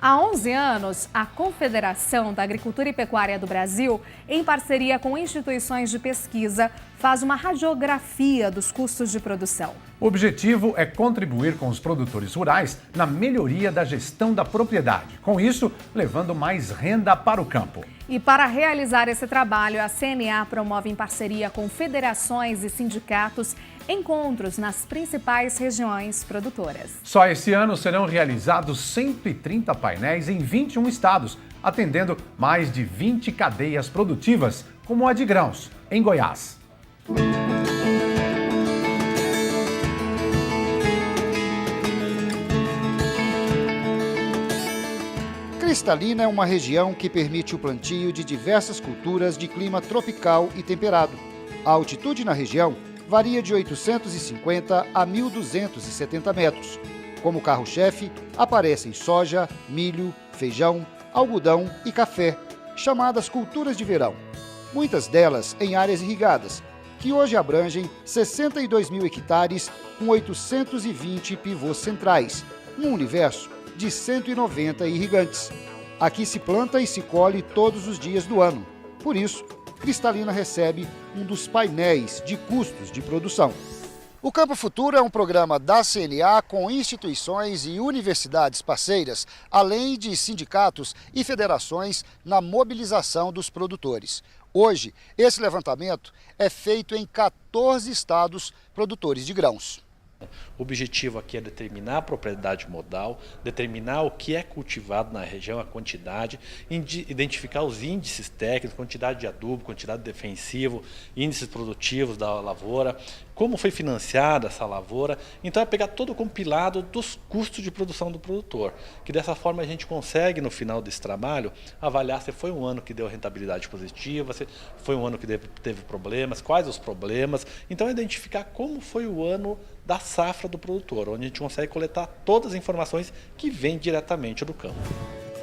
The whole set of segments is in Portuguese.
Há 11 anos, a Confederação da Agricultura e Pecuária do Brasil, em parceria com instituições de pesquisa, faz uma radiografia dos custos de produção. O objetivo é contribuir com os produtores rurais na melhoria da gestão da propriedade. Com isso, levando mais renda para o campo. E para realizar esse trabalho, a CNA promove em parceria com federações e sindicatos encontros nas principais regiões produtoras. Só esse ano serão realizados 130 painéis em 21 estados, atendendo mais de 20 cadeias produtivas, como a de grãos, em Goiás. Cristalina é uma região que permite o plantio de diversas culturas de clima tropical e temperado. A altitude na região varia de 850 a 1.270 metros. Como carro-chefe, aparecem soja, milho, feijão, algodão e café, chamadas culturas de verão. Muitas delas em áreas irrigadas, que hoje abrangem 62 mil hectares com 820 pivôs centrais, num universo de 190 irrigantes. Aqui se planta e se colhe todos os dias do ano. Por isso, Cristalina recebe um dos painéis de custos de produção. O Campo Futuro é um programa da CNA com instituições e universidades parceiras, além de sindicatos e federações na mobilização dos produtores. Hoje, esse levantamento é feito em 14 estados produtores de grãos. O objetivo aqui é determinar a propriedade modal, determinar o que é cultivado na região, a quantidade, identificar os índices técnicos, quantidade de adubo, quantidade de defensivo, índices produtivos da lavoura, como foi financiada essa lavoura. Então é pegar todo o compilado dos custos de produção do produtor, que dessa forma a gente consegue no final desse trabalho avaliar se foi um ano que deu rentabilidade positiva, se foi um ano que teve problemas, quais os problemas. Então identificar como foi o ano da safra do produtor, onde a gente consegue coletar todas as informações que vêm diretamente do campo.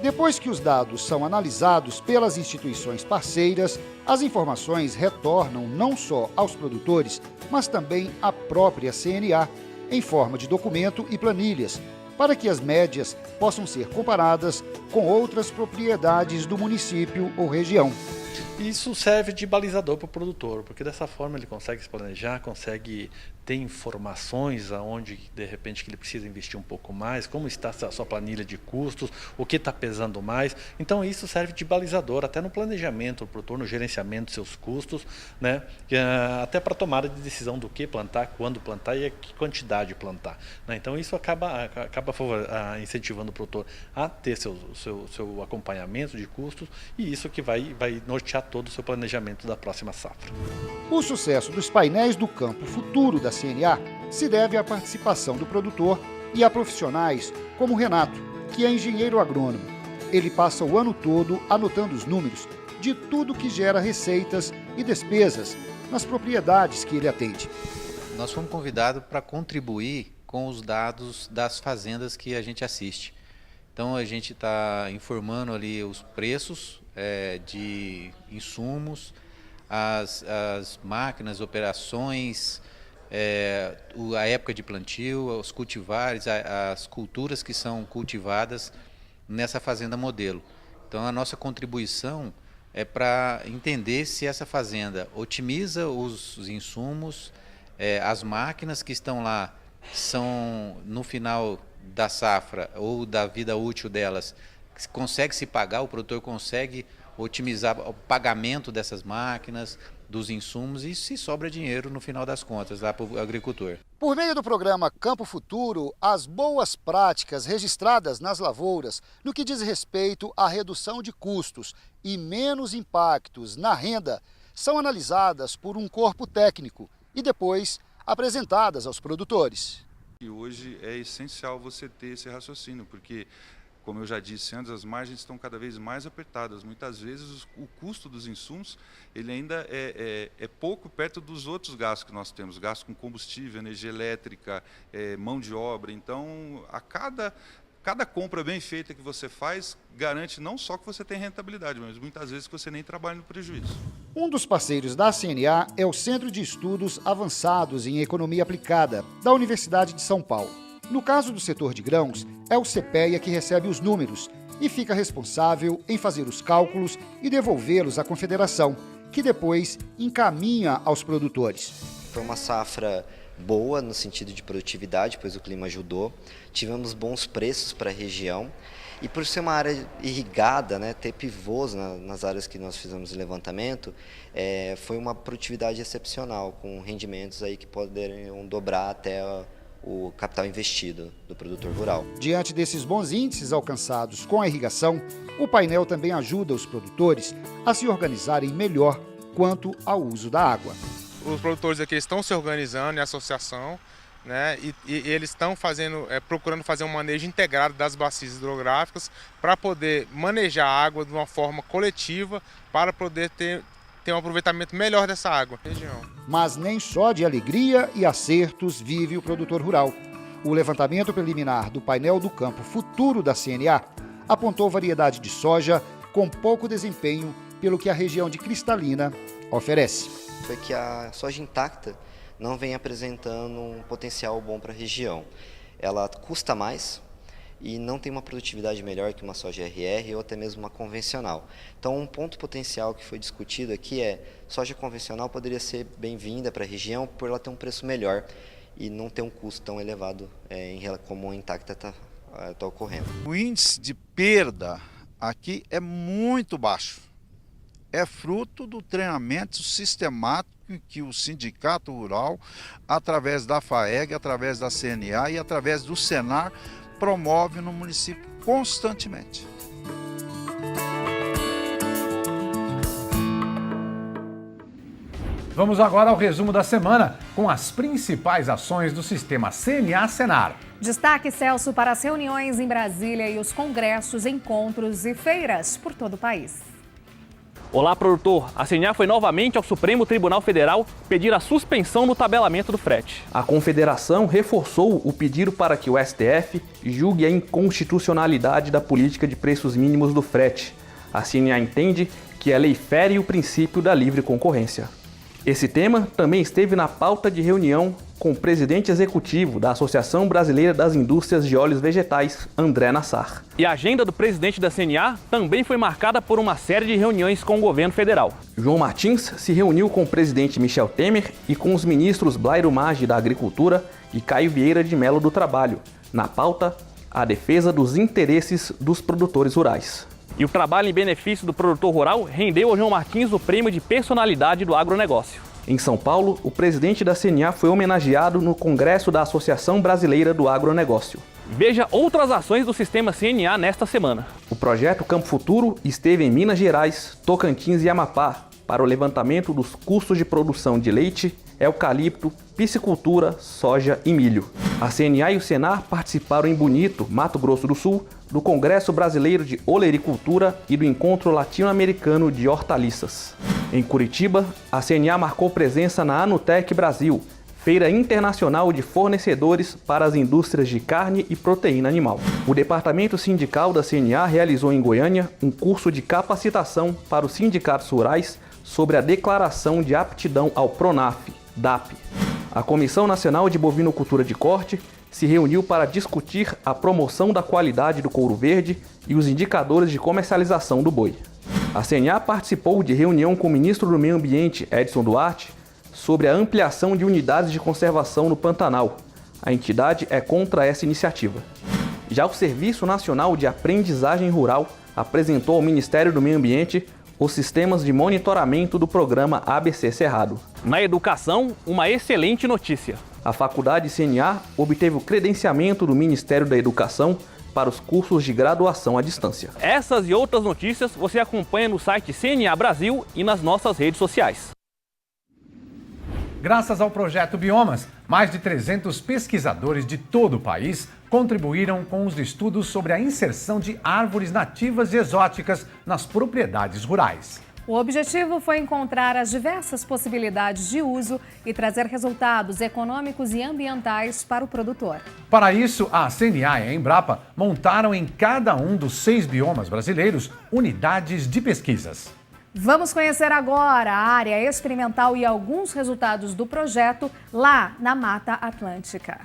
Depois que os dados são analisados pelas instituições parceiras, as informações retornam não só aos produtores, mas também à própria CNA, em forma de documento e planilhas, para que as médias possam ser comparadas com outras propriedades do município ou região. Isso serve de balizador para o produtor, porque dessa forma ele consegue se planejar, consegue ter informações aonde de repente que ele precisa investir um pouco mais, como está a sua planilha de custos, o que está pesando mais. Então isso serve de balizador até no planejamento do produtor, no gerenciamento dos seus custos, né? Até para tomada de decisão do que plantar, quando plantar e a que quantidade plantar, né? Então isso acaba incentivando o produtor a ter seu acompanhamento de custos, e isso que vai nortear todo o seu planejamento da próxima safra. O sucesso dos painéis do Campo Futuro da CNA se deve à participação do produtor e a profissionais como o Renato, que é engenheiro agrônomo. Ele passa o ano todo anotando os números de tudo que gera receitas e despesas nas propriedades que ele atende. Nós fomos convidados para contribuir com os dados das fazendas que a gente assiste. Então a gente está informando ali os preços de insumos, as máquinas, operações, a época de plantio, os cultivares, as culturas que são cultivadas nessa fazenda modelo. Então a nossa contribuição é para entender se essa fazenda otimiza os insumos, as máquinas que estão lá são, no final da safra ou da vida útil delas, consegue se pagar, o produtor consegue otimizar o pagamento dessas máquinas, dos insumos, e se sobra dinheiro no final das contas lá para o agricultor. Por meio do programa Campo Futuro, as boas práticas registradas nas lavouras no que diz respeito à redução de custos e menos impactos na renda são analisadas por um corpo técnico e depois apresentadas aos produtores. E hoje é essencial você ter esse raciocínio, porque, como eu já disse antes, as margens estão cada vez mais apertadas. Muitas vezes o custo dos insumos ele ainda é pouco perto dos outros gastos que nós temos. Gasto com combustível, energia elétrica, mão de obra. Então, a cada compra bem feita que você faz, garante não só que você tem rentabilidade, mas muitas vezes que você nem trabalha no prejuízo. Um dos parceiros da CNA é o Centro de Estudos Avançados em Economia Aplicada, da Universidade de São Paulo. No caso do setor de grãos, é o CPEA que recebe os números e fica responsável em fazer os cálculos e devolvê-los à Confederação, que depois encaminha aos produtores. Foi uma safra boa no sentido de produtividade, pois o clima ajudou. Tivemos bons preços para a região e por ser uma área irrigada, né, ter pivôs nas áreas que nós fizemos o levantamento, foi uma produtividade excepcional, com rendimentos aí que poderiam dobrar até o capital investido do produtor rural. Diante desses bons índices alcançados com a irrigação, o painel também ajuda os produtores a se organizarem melhor quanto ao uso da água. Os produtores aqui estão se organizando em associação, né, e eles estão procurando fazer um manejo integrado das bacias hidrográficas para poder manejar a água de uma forma coletiva para poder ter um aproveitamento melhor dessa água na região. Mas nem só de alegria e acertos vive o produtor rural. O levantamento preliminar do painel do campo futuro da CNA apontou variedade de soja com pouco desempenho pelo que a região de Cristalina oferece. Foi que a soja intacta não vem apresentando um potencial bom para a região. Ela custa mais e não tem uma produtividade melhor que uma soja RR ou até mesmo uma convencional. Então, um ponto potencial que foi discutido aqui soja convencional poderia ser bem-vinda para a região por ela ter um preço melhor e não ter um custo tão elevado como a intacta está ocorrendo. O índice de perda aqui é muito baixo. É fruto do treinamento sistemático que o Sindicato Rural, através da FAEG, através da CNA e através do Senar, promove no município constantemente. Vamos agora ao resumo da semana, com as principais ações do sistema CNA-Senar. Destaque, Celso, para as reuniões em Brasília e os congressos, encontros e feiras por todo o país. Olá, produtor. A CNA foi novamente ao Supremo Tribunal Federal pedir a suspensão no tabelamento do frete. A Confederação reforçou o pedido para que o STF julgue a inconstitucionalidade da política de preços mínimos do frete. A CNA entende que a lei fere o princípio da livre concorrência. Esse tema também esteve na pauta de reunião com o presidente executivo da Associação Brasileira das Indústrias de Óleos Vegetais, André Nassar. E a agenda do presidente da CNA também foi marcada por uma série de reuniões com o governo federal. João Martins se reuniu com o presidente Michel Temer e com os ministros Blairo Maggi da Agricultura e Caio Vieira de Mello do Trabalho. Na pauta, a defesa dos interesses dos produtores rurais. E o trabalho em benefício do produtor rural rendeu ao João Martins o prêmio de personalidade do agronegócio. Em São Paulo, o presidente da CNA foi homenageado no Congresso da Associação Brasileira do Agronegócio. Veja outras ações do sistema CNA nesta semana. O projeto Campo Futuro esteve em Minas Gerais, Tocantins e Amapá para o levantamento dos custos de produção de leite, eucalipto, piscicultura, soja e milho. A CNA e o Senar participaram em Bonito, Mato Grosso do Sul, do Congresso Brasileiro de Olericultura e do Encontro Latino-Americano de Hortaliças. Em Curitiba, a CNA marcou presença na Anutec Brasil, Feira Internacional de Fornecedores para as Indústrias de Carne e Proteína Animal. O Departamento Sindical da CNA realizou em Goiânia um curso de capacitação para os sindicatos rurais sobre a Declaração de Aptidão ao PRONAF, DAP. A Comissão Nacional de Bovinocultura de Corte se reuniu para discutir a promoção da qualidade do couro verde e os indicadores de comercialização do boi. A CNA participou de reunião com o ministro do Meio Ambiente, Edson Duarte, sobre a ampliação de unidades de conservação no Pantanal. A entidade é contra essa iniciativa. Já o Serviço Nacional de Aprendizagem Rural apresentou ao Ministério do Meio Ambiente os sistemas de monitoramento do programa ABC Cerrado. Na educação, uma excelente notícia. A Faculdade CNA obteve o credenciamento do Ministério da Educação para os cursos de graduação à distância. Essas e outras notícias você acompanha no site CNA Brasil e nas nossas redes sociais. Graças ao projeto Biomas, mais de 300 pesquisadores de todo o país contribuíram com os estudos sobre a inserção de árvores nativas e exóticas nas propriedades rurais. O objetivo foi encontrar as diversas possibilidades de uso e trazer resultados econômicos e ambientais para o produtor. Para isso, a CNA e a Embrapa montaram em cada um dos 6 biomas brasileiros unidades de pesquisas. Vamos conhecer agora a área experimental e alguns resultados do projeto lá na Mata Atlântica.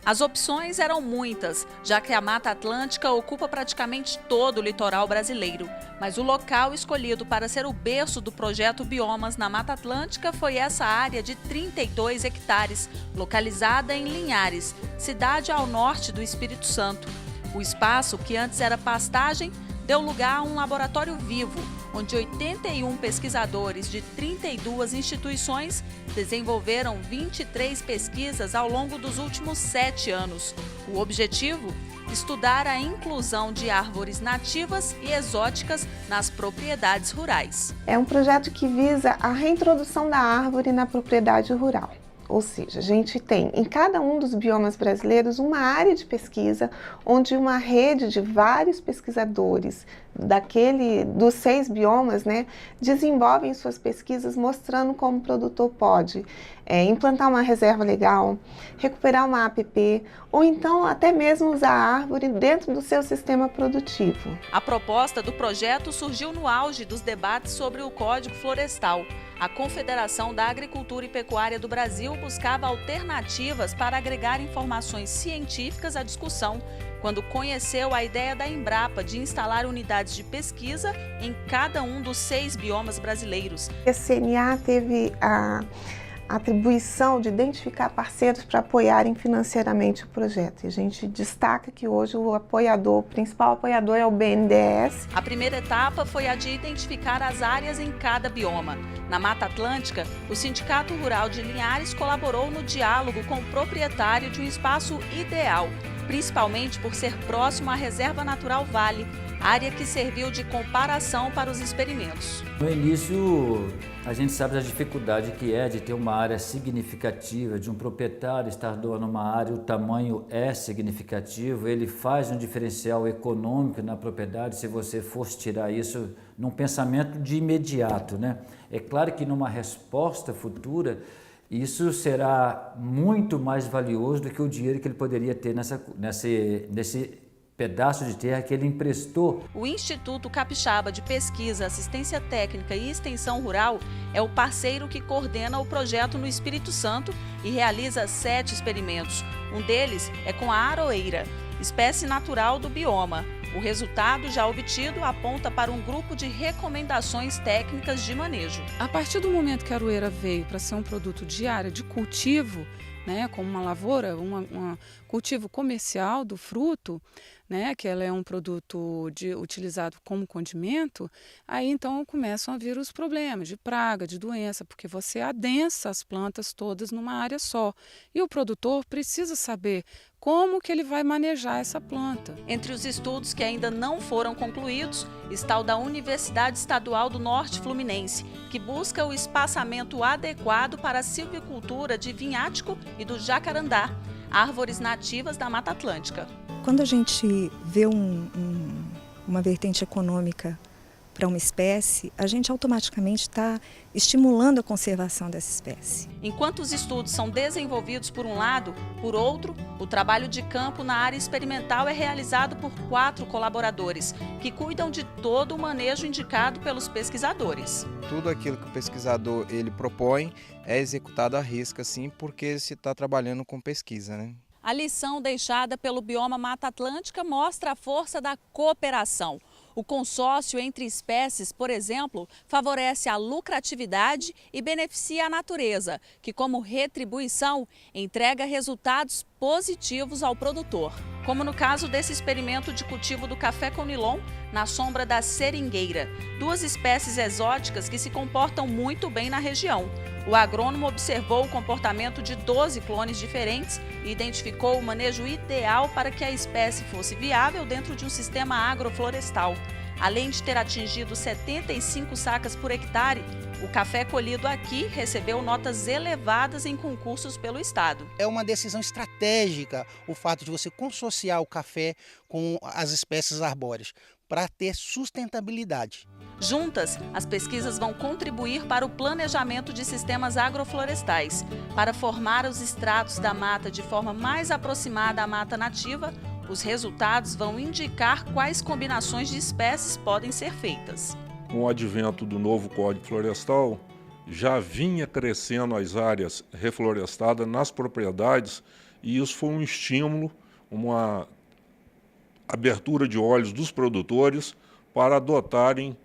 As opções eram muitas, já que a Mata Atlântica ocupa praticamente todo o litoral brasileiro. Mas o local escolhido para ser o berço do projeto Biomas na Mata Atlântica foi essa área de 32 hectares, localizada em Linhares, cidade ao norte do Espírito Santo. O espaço, que antes era pastagem, deu lugar a um laboratório vivo, onde 81 pesquisadores de 32 instituições desenvolveram 23 pesquisas ao longo dos últimos 7 anos. O objetivo? Estudar a inclusão de árvores nativas e exóticas nas propriedades rurais. É um projeto que visa a reintrodução da árvore na propriedade rural. Ou seja, a gente tem em cada um dos biomas brasileiros uma área de pesquisa onde uma rede de vários pesquisadores dos 6 biomas, desenvolvem suas pesquisas mostrando como o produtor pode implantar uma reserva legal, recuperar uma APP ou então até mesmo usar a árvore dentro do seu sistema produtivo. A proposta do projeto surgiu no auge dos debates sobre o Código Florestal. A Confederação da Agricultura e Pecuária do Brasil buscava alternativas para agregar informações científicas à discussão, quando conheceu a ideia da Embrapa de instalar unidades de pesquisa em cada um dos 6 biomas brasileiros. A CNA teve a atribuição de identificar parceiros para apoiarem financeiramente o projeto. E a gente destaca que hoje o principal apoiador é o BNDES. A primeira etapa foi a de identificar as áreas em cada bioma. Na Mata Atlântica, o Sindicato Rural de Linhares colaborou no diálogo com o proprietário de um espaço ideal, principalmente por ser próximo à Reserva Natural Vale, área que serviu de comparação para os experimentos. No início, a gente sabe da dificuldade que é de ter uma área significativa, de um proprietário estar doando uma área, o tamanho é significativo, ele faz um diferencial econômico na propriedade, se você fosse tirar isso num pensamento de imediato, É claro que numa resposta futura, isso será muito mais valioso do que o dinheiro que ele poderia ter nesse pedaço de terra que ele emprestou. O Instituto Capixaba de Pesquisa, Assistência Técnica e Extensão Rural é o parceiro que coordena o projeto no Espírito Santo e realiza 7 experimentos. Um deles é com a aroeira, espécie natural do bioma. O resultado já obtido aponta para um grupo de recomendações técnicas de manejo. A partir do momento que a aroeira veio para ser um produto de área de cultivo, como uma lavoura, um cultivo comercial do fruto, que ela é um produto utilizado como condimento, aí então começam a vir os problemas de praga, de doença, porque você adensa as plantas todas numa área só. E o produtor precisa saber como que ele vai manejar essa planta. Entre os estudos que ainda não foram concluídos está o da Universidade Estadual do Norte Fluminense, que busca o espaçamento adequado para a silvicultura de vinhático e do jacarandá, árvores nativas da Mata Atlântica. Quando a gente vê uma vertente econômica para uma espécie, a gente automaticamente está estimulando a conservação dessa espécie. Enquanto os estudos são desenvolvidos por um lado, por outro, o trabalho de campo na área experimental é realizado por 4 colaboradores, que cuidam de todo o manejo indicado pelos pesquisadores. Tudo aquilo que o pesquisador ele propõe é executado à risca, sim, porque se está trabalhando com pesquisa, A lição deixada pelo bioma Mata Atlântica mostra a força da cooperação. O consórcio entre espécies, por exemplo, favorece a lucratividade e beneficia a natureza, que, como retribuição, entrega resultados positivos ao produtor. Como no caso desse experimento de cultivo do café conilon na sombra da seringueira, 2 espécies exóticas que se comportam muito bem na região. O agrônomo observou o comportamento de 12 clones diferentes e identificou o manejo ideal para que a espécie fosse viável dentro de um sistema agroflorestal. Além de ter atingido 75 sacas por hectare, o café colhido aqui recebeu notas elevadas em concursos pelo Estado. É uma decisão estratégica o fato de você consorciar o café com as espécies arbóreas para ter sustentabilidade. Juntas, as pesquisas vão contribuir para o planejamento de sistemas agroflorestais. Para formar os estratos da mata de forma mais aproximada à mata nativa, os resultados vão indicar quais combinações de espécies podem ser feitas. Com o advento do novo Código Florestal, já vinha crescendo as áreas reflorestadas nas propriedades e isso foi um estímulo, uma abertura de olhos dos produtores para adotarem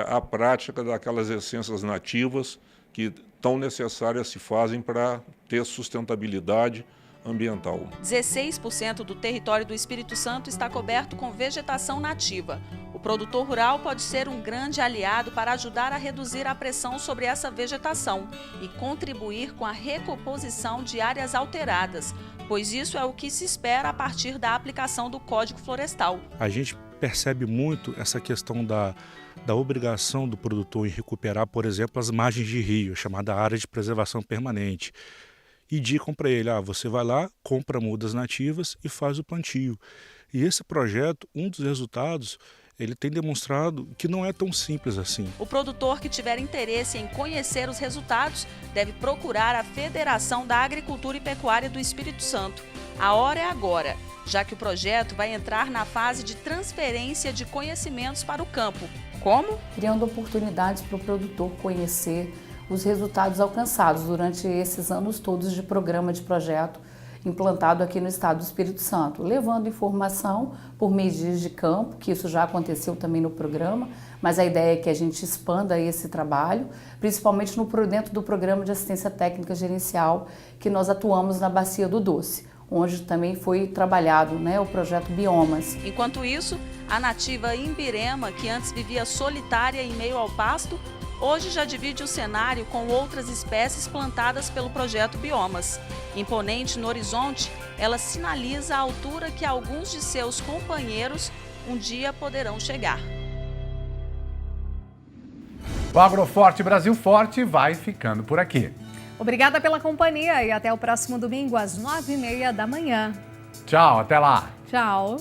a prática daquelas essências nativas que tão necessárias se fazem para ter sustentabilidade ambiental. 16% do território do Espírito Santo está coberto com vegetação nativa. O produtor rural pode ser um grande aliado para ajudar a reduzir a pressão sobre essa vegetação e contribuir com a recomposição de áreas alteradas, pois isso é o que se espera a partir da aplicação do Código Florestal. A gente percebe muito essa questão da obrigação do produtor em recuperar, por exemplo, as margens de rio, chamada área de preservação permanente. E indicam para ele, você vai lá, compra mudas nativas e faz o plantio. E esse projeto, um dos resultados, ele tem demonstrado que não é tão simples assim. O produtor que tiver interesse em conhecer os resultados deve procurar a Federação da Agricultura e Pecuária do Espírito Santo. A hora é agora, já que o projeto vai entrar na fase de transferência de conhecimentos para o campo. Como? Criando oportunidades para o produtor conhecer os resultados alcançados durante esses anos todos de programa de projeto implantado aqui no estado do Espírito Santo, levando informação por meio de dias de campo, que isso já aconteceu também no programa, mas a ideia é que a gente expanda esse trabalho, principalmente dentro do programa de assistência técnica gerencial que nós atuamos na Bacia do Doce, onde também foi trabalhado o projeto Biomas. Enquanto isso, a nativa Imbirema, que antes vivia solitária em meio ao pasto, hoje já divide o cenário com outras espécies plantadas pelo projeto Biomas. Imponente no horizonte, ela sinaliza a altura que alguns de seus companheiros um dia poderão chegar. O Agroforte Brasil Forte vai ficando por aqui. Obrigada pela companhia e até o próximo domingo às 9h30 da manhã. Tchau, até lá. Tchau.